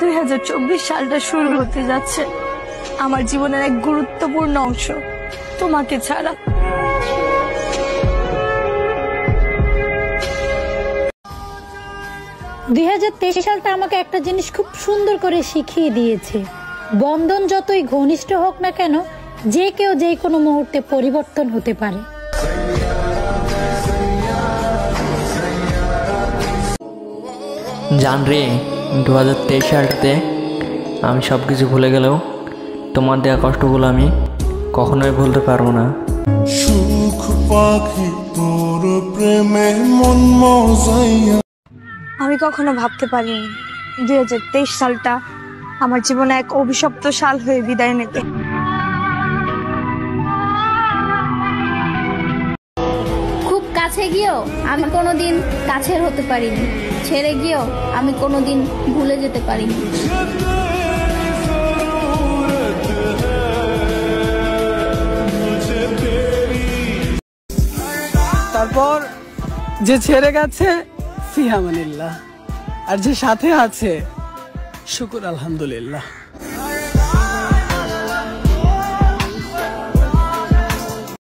2024 সালটা শুরু হতে যাচ্ছে আমার জীবনের এক গুরুত্বপূর্ণ অংশ তোমাকে ছাড়া। সালটা আমাকে একটা জিনিস খুব সুন্দর করে শিখিয়ে দিয়েছে, বন্ধন যতই ঘনিষ্ঠ হোক না কেন, যে কেউ যে কোনো মুহূর্তে পরিবর্তন হতে পারে। জান রে, 2023 সালটাতে আমি সব কিছু ভুলে গেলেও তোমার দেওয়া কষ্টগুলো আমি কখনোই ভুলতে পারবো না। সুখ পাখি তোর প্রেমে মন মজাইয়া। আমি কখনো ভাবতে পারিনি 2023 সালটা আমার জীবনে এক অভিশপ্ত সাল হয়ে বিদায় নেবে। খুব কাছে গিয়েও আমি কোনোদিন কাছের হতে পারিনি, ছেড়ে গিয়েও আমি কোনোদিন ভুলে যেতে পারিনি। তারপর যে ছেড়ে গেছে ফি আমানিল্লাহ, আর যে সাথে আছে শুকুর আলহামদুলিল্লাহ।